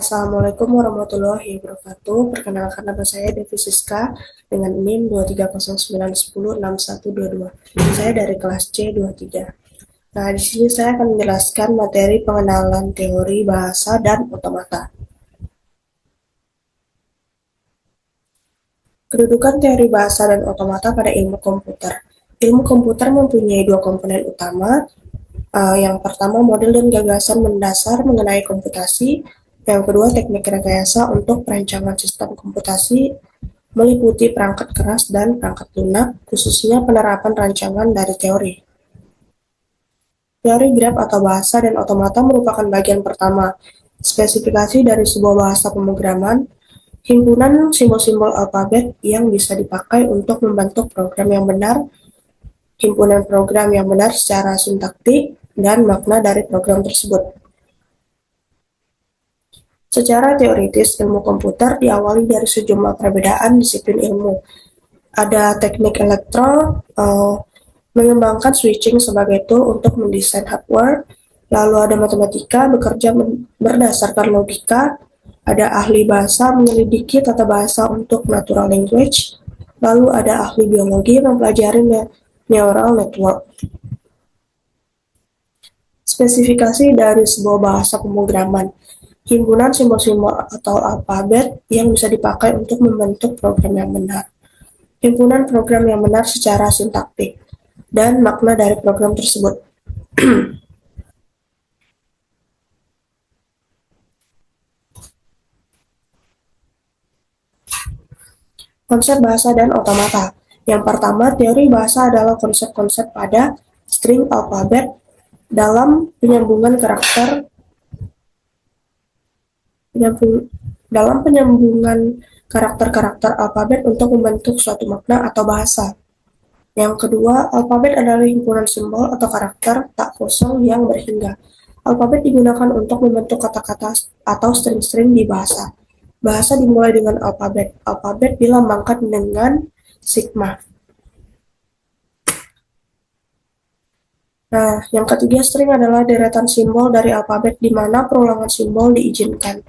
Assalamualaikum warahmatullahi wabarakatuh. Perkenalkan nama saya Devi Siska dengan NIM 23091061122. Saya dari kelas C23. Nah, di sini saya akan menjelaskan materi pengenalan teori bahasa dan otomata. Kedudukan teori bahasa dan otomata pada ilmu komputer. Ilmu komputer mempunyai dua komponen utama. Yang pertama, model dan gagasan mendasar mengenai komputasi. Yang kedua, teknik rekayasa untuk perancangan sistem komputasi meliputi perangkat keras dan perangkat lunak, khususnya penerapan rancangan dari teori. Teori graf atau bahasa dan otomata merupakan bagian pertama, spesifikasi dari sebuah bahasa pemrograman, himpunan simbol-simbol alfabet yang bisa dipakai untuk membentuk program yang benar, himpunan program yang benar secara sintaktik, dan makna dari program tersebut. Secara teoritis, ilmu komputer diawali dari sejumlah perbedaan disiplin ilmu. Ada teknik mengembangkan switching sebagai tool untuk mendesain hardware, lalu ada matematika bekerja berdasarkan logika, ada ahli bahasa menyelidiki tata bahasa untuk natural language, lalu ada ahli biologi mempelajari neural network. Spesifikasi dari sebuah bahasa pemrograman, himpunan simbol-simbol atau alfabet yang bisa dipakai untuk membentuk program yang benar. Himpunan program yang benar secara sintaktik, dan makna dari program tersebut. Konsep bahasa dan otomata. Yang pertama, teori bahasa adalah konsep-konsep pada string alfabet dalam penyambungan karakter alfabet untuk membentuk suatu makna atau bahasa. Yang kedua, alfabet adalah himpunan simbol atau karakter tak kosong yang berhingga. Alfabet digunakan untuk membentuk kata-kata atau string-string di bahasa. Bahasa dimulai dengan alfabet. Alfabet dilambangkan dengan sigma. Nah, yang ketiga, string adalah deretan simbol dari alfabet di mana perulangan simbol diizinkan.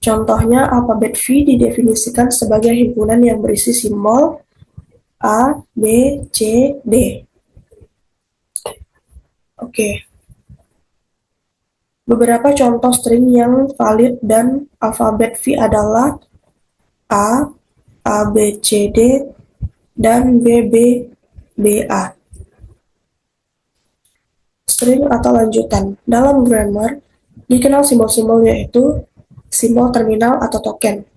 Contohnya, alfabet V didefinisikan sebagai himpunan yang berisi simbol A, B, C, D. Oke. Beberapa contoh string yang valid dan alfabet V adalah A, A, B, C, D, dan B, B, B, A. String atau lanjutan. Dalam grammar, dikenal simbol-simbol yaitu simbol terminal atau token.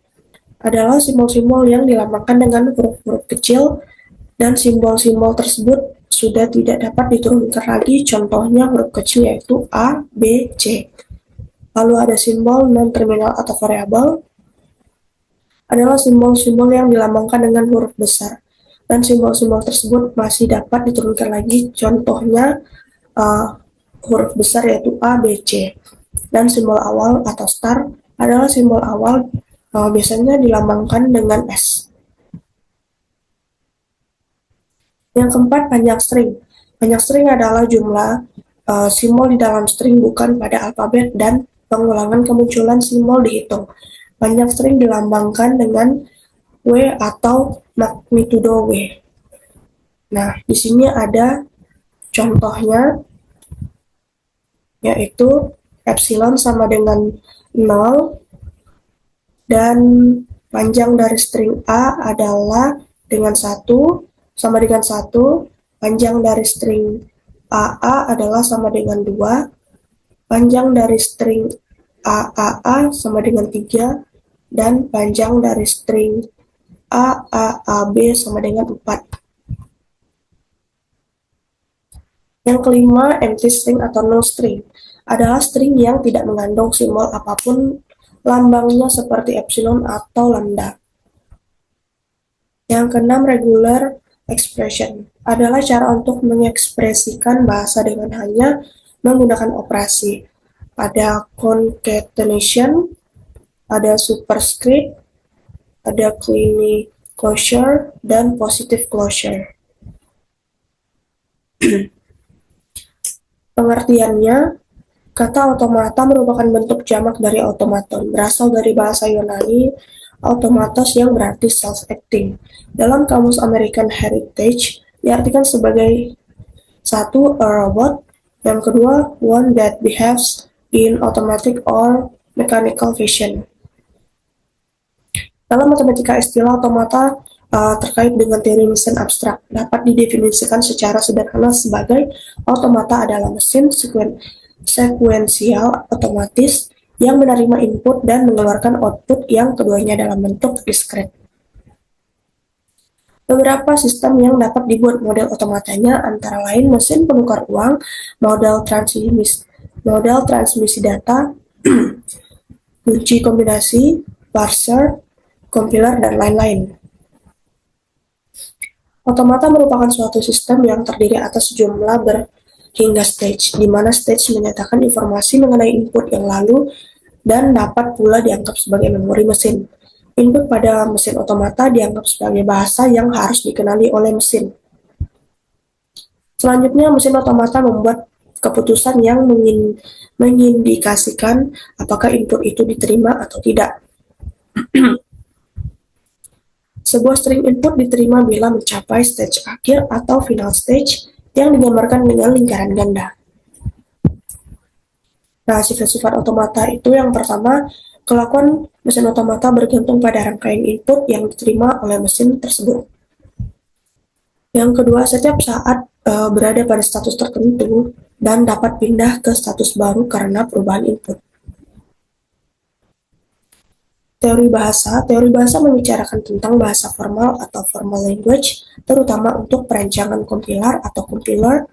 Adalah simbol-simbol yang dilambangkan dengan huruf-huruf kecil dan simbol-simbol tersebut sudah tidak dapat diturunkan lagi, contohnya huruf kecil yaitu A, B, C. Lalu ada simbol non-terminal atau variabel, adalah simbol-simbol yang dilambangkan dengan huruf besar, dan simbol-simbol tersebut masih dapat diturunkan lagi, contohnya huruf besar yaitu A, B, C. Dan simbol awal atau star adalah simbol awal, biasanya dilambangkan dengan S. Yang keempat, panjang string. Panjang string adalah jumlah simbol di dalam string bukan pada alfabet dan pengulangan kemunculan simbol dihitung. Panjang string dilambangkan dengan W atau magnitudo W. Nah, di sini ada contohnya, yaitu epsilon sama dengan 0, dan panjang dari string A adalah dengan 1, sama dengan 1, panjang dari string AA adalah sama dengan 2, panjang dari string AAA sama dengan 3, dan panjang dari string AAAB sama dengan 4. Yang kelima, empty string atau null string adalah string yang tidak mengandung simbol apapun, lambangnya seperti epsilon atau lambda. Yang keenam, regular expression adalah cara untuk mengekspresikan bahasa dengan hanya menggunakan operasi. Ada concatenation, ada superscript, ada clean closure, dan positive closure. Pengertiannya, Kata automata merupakan bentuk jamak dari automaton, berasal dari bahasa Yunani automatos yang berarti self-acting. Dalam Kamus American Heritage, diartikan sebagai satu, a robot, yang kedua, one that behaves in automatic or mechanical fashion. Dalam matematika, istilah automata terkait dengan teori mesin abstrak dapat didefinisikan secara sederhana sebagai automata adalah mesin sekuensial otomatis yang menerima input dan mengeluarkan output yang keduanya dalam bentuk diskret. Beberapa sistem yang dapat dibuat model otomatanya antara lain mesin penukar uang, model transmisi data, kunci kombinasi, parser, compiler, dan lain-lain. Otomata merupakan suatu sistem yang terdiri atas jumlah hingga stage, di mana stage menyatakan informasi mengenai input yang lalu dan dapat pula dianggap sebagai memori mesin. Input pada mesin otomata dianggap sebagai bahasa yang harus dikenali oleh mesin. Selanjutnya, mesin otomata membuat keputusan yang mengindikasikan apakah input itu diterima atau tidak. Sebuah string input diterima bila mencapai stage akhir atau final stage yang digambarkan dengan lingkaran ganda. Nah, sifat-sifat otomata itu yang pertama, kelakuan mesin otomata bergantung pada rangkaian input yang diterima oleh mesin tersebut. Yang kedua, setiap saat berada pada status tertentu dan dapat pindah ke status baru karena perubahan input. Teori bahasa membicarakan tentang bahasa formal atau formal language, terutama untuk perancangan kompiler atau compiler,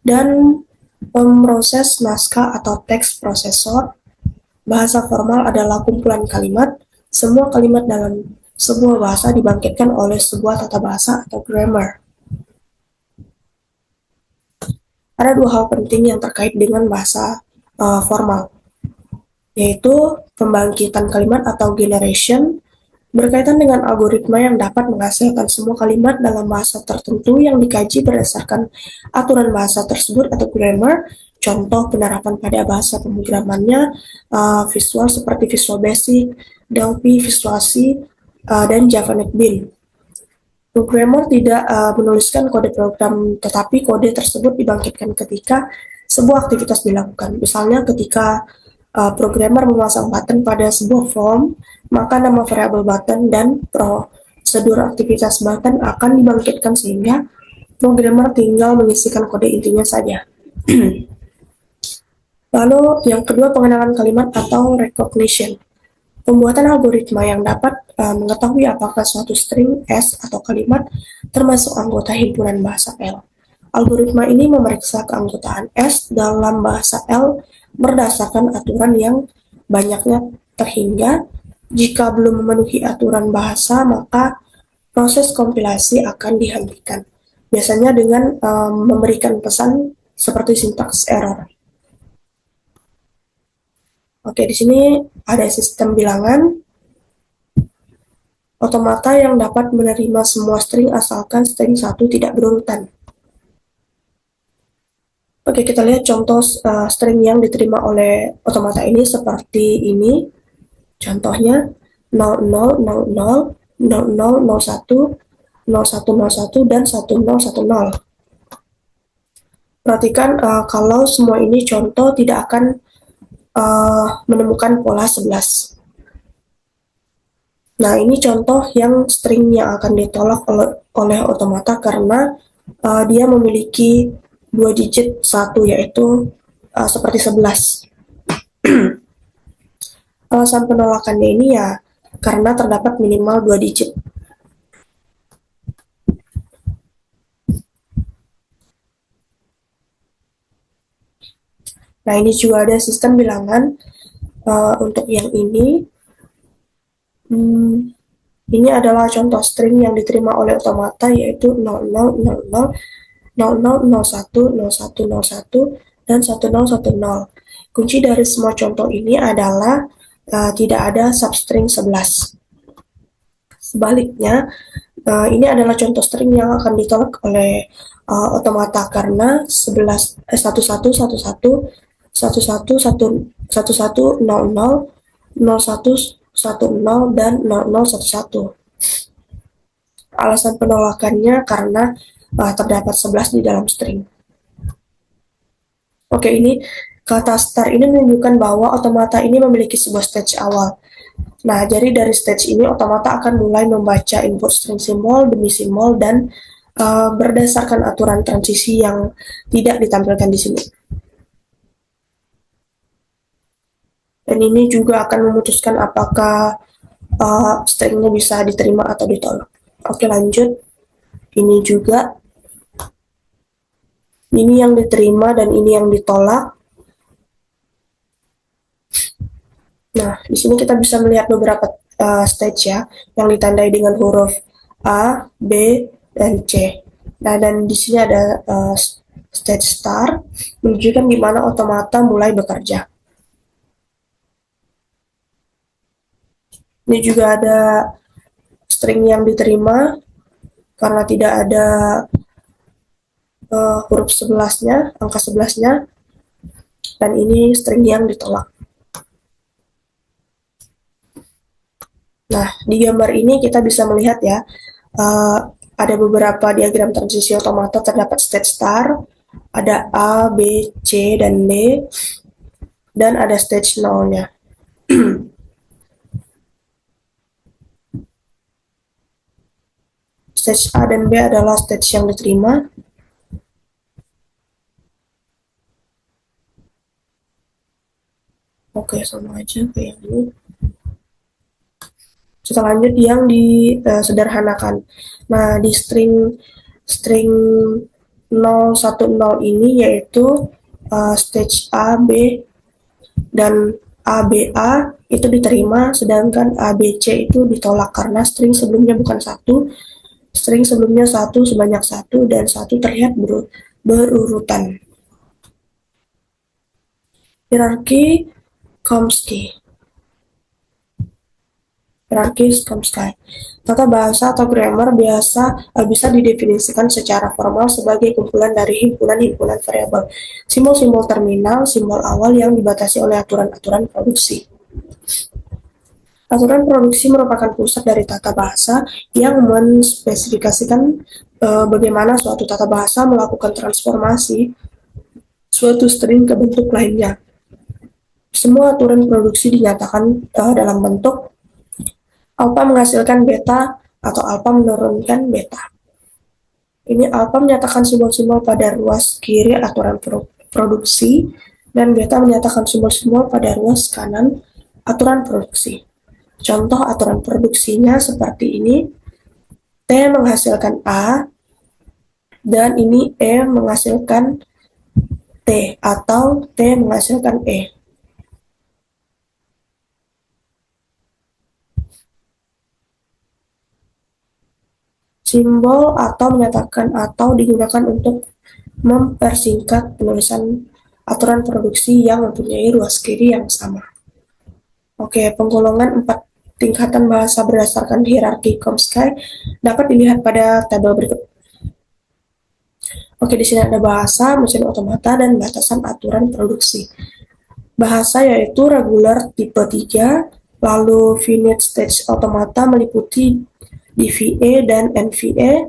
dan pemroses naskah atau teks prosesor. Bahasa formal adalah kumpulan kalimat. Semua kalimat dalam sebuah bahasa dibangkitkan oleh sebuah tata bahasa atau grammar. Ada dua hal penting yang terkait dengan bahasa formal, yaitu pembangkitan kalimat atau generation, berkaitan dengan algoritma yang dapat menghasilkan semua kalimat dalam bahasa tertentu yang dikaji berdasarkan aturan bahasa tersebut atau grammar. Contoh penerapan pada bahasa pemrogramannya visual seperti Visual Basic, Delphi, Visual C, dan Java NetBeans. Programmer tidak menuliskan kode program, tetapi kode tersebut dibangkitkan ketika sebuah aktivitas dilakukan. Misalnya ketika programmer memasang button pada sebuah form, maka nama variabel button dan prosedur aktivitas button akan dibangkitkan sehingga programmer tinggal mengisikan kode intinya saja. Lalu yang kedua, pengenalan kalimat atau recognition. Pembuatan algoritma yang dapat mengetahui apakah suatu string S atau kalimat termasuk anggota himpunan bahasa L. Algoritma ini memeriksa keanggotaan S dalam bahasa L berdasarkan aturan yang banyaknya terhingga jika belum memenuhi aturan bahasa, maka proses kompilasi akan dihentikan. Biasanya dengan memberikan pesan seperti syntax error. Oke, di sini ada sistem bilangan otomata yang dapat menerima semua string asalkan string 1 tidak berurutan. Oke, kita lihat contoh string yang diterima oleh otomata ini seperti ini. Contohnya 0000, 0001, 0101, dan 1010. Perhatikan kalau semua ini contoh tidak akan menemukan pola 11. Nah, ini contoh yang string yang akan ditolak oleh otomata karena dia memiliki 2 digit 1, yaitu seperti 11. Alasan penolakannya ini ya karena terdapat minimal 2 digit. Nah, ini juga ada sistem bilangan untuk yang ini. Ini adalah contoh string yang diterima oleh otomata, yaitu 0000, 0001, 0101, dan 1010. Kunci dari semua contoh ini adalah tidak ada substring 11. Sebaliknya, ini adalah contoh string yang akan ditolak oleh otomata karena 11, 1111 1100, 0110, dan 0011. Alasan penolakannya karena terdapat 11 di dalam string. Oke, ini kata start ini menunjukkan bahwa otomata ini memiliki sebuah stage awal. Nah, jadi dari stage ini otomata akan mulai membaca input string simbol demi simbol dan berdasarkan aturan transisi yang tidak ditampilkan di sini. Dan ini juga akan memutuskan apakah stringnya bisa diterima atau ditolak. Oke, lanjut. Ini juga, ini yang diterima dan ini yang ditolak. Nah, di sini kita bisa melihat beberapa stage ya, yang ditandai dengan huruf A, B, dan C. Nah, dan di sini ada stage start, menunjukkan di mana otomata mulai bekerja. Ini juga ada string yang diterima karena tidak ada huruf 11-nya, angka 11-nya, dan ini string yang ditolak. Nah, di gambar ini kita bisa melihat ya, ada beberapa diagram transisi otomata, terdapat stage start, ada A, B, C, dan D, dan ada stage 0-nya. Stage A dan B adalah stage yang diterima. Oke, sama aja kayak ini. Kita lanjut yang disederhanakan. Nah, di string 010 ini yaitu stage A, B, dan ABA itu diterima, sedangkan ABC itu ditolak karena string sebelumnya bukan satu, string sebelumnya satu sebanyak satu, dan satu terlihat berurutan. Hierarki Chomsky. Hierarki Chomsky. Tata bahasa atau grammar bisa didefinisikan secara formal sebagai kumpulan dari himpunan-himpunan variabel, simbol-simbol terminal, simbol awal yang dibatasi oleh aturan-aturan produksi. Aturan produksi merupakan pusat dari tata bahasa yang menspesifikasikan bagaimana suatu tata bahasa melakukan transformasi suatu string ke bentuk lainnya. Semua aturan produksi dinyatakan dalam bentuk alpha menghasilkan beta atau alpha menurunkan beta. Ini alpha menyatakan simbol-simbol pada ruas kiri aturan produksi, dan beta menyatakan simbol-simbol pada ruas kanan aturan produksi. Contoh aturan produksinya seperti ini. T menghasilkan A, dan ini E menghasilkan T, atau T menghasilkan E. Simbol atau menyatakan atau digunakan untuk mempersingkat penulisan aturan produksi yang mempunyai ruas kiri yang sama. Oke, penggolongan 4 tingkatan bahasa berdasarkan hierarki Chomsky dapat dilihat pada tabel berikut. Oke, di sini ada bahasa, mesin otomata, dan batasan aturan produksi. Bahasa yaitu regular tipe 3, lalu finite stage otomata meliputi DVA dan NVA,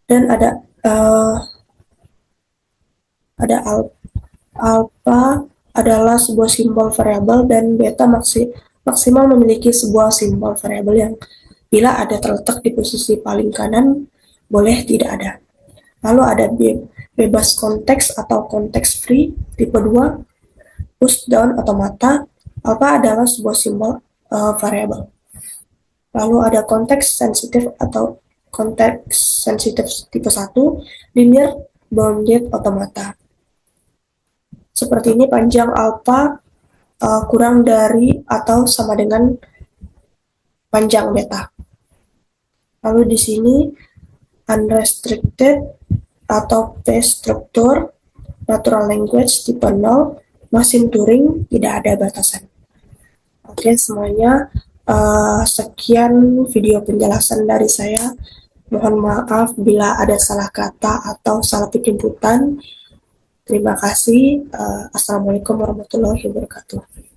dan ada alpha adalah sebuah simbol variabel, dan beta maksimal memiliki sebuah simbol variabel yang bila ada terletak di posisi paling kanan boleh tidak ada. Lalu ada bebas konteks atau konteks free tipe 2, push down otomata, alpha adalah sebuah simbol variabel. Lalu ada konteks sensitif atau konteks sensitif tipe 1, linear bounded otomata. Seperti ini, panjang alpha kurang dari atau sama dengan panjang beta. Lalu di sini unrestricted atau P-struktur, natural language tipe 0, mesin Turing, tidak ada batasan. Oke, semuanya sekian video penjelasan dari saya. Mohon maaf bila ada salah kata atau salah penjemputan. Terima kasih. Assalamualaikum warahmatullahi wabarakatuh.